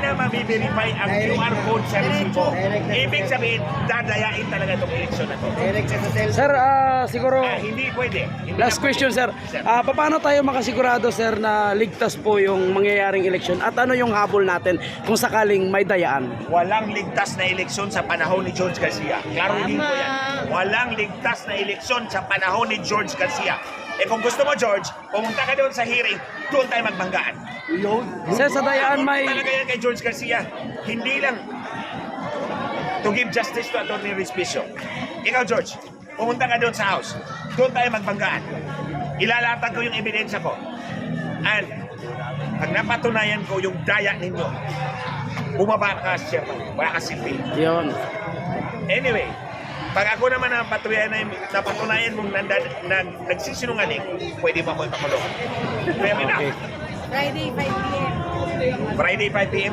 na mabiverify ang QR code sa resibo. Ibig sabihin, dadayain talaga itong eleksyon na to. Sir, siguro Hindi pwede. Hindi last na question, pwede. sir. Paano tayo makasigurado, sir, na ligtas po yung mangyayaring eleksyon at ano yung habol natin kung sakaling may dayaan? Walang ligtas na eleksyon sa panahon ni George Garcia. Klaruhin ko yan. Walang ligtas na eleksyon sa panahon ni George Garcia. Kung gusto mo, George, pumunta ka doon sa hearing, doon tayo magbanggaan. Sir, sa dayaan may... Talaga yan kay George Garcia. Hindi lang to give justice to Atty. Respicio. Ikaw, George, pumunta ka doon sa house. Doon tayo magbanggaan. Ilalatag ko yung ebidensya ko. And pag napatunayan ko yung daya ninyo, bumaba ka, Chairman. Wala ka silbi. Yun. Anyway, pag ako naman napatunayan mong nagsisinungaling, pwede ba mo ipakulong? Fair enough. Okay. Friday, 5 p.m. Friday, 5 p.m.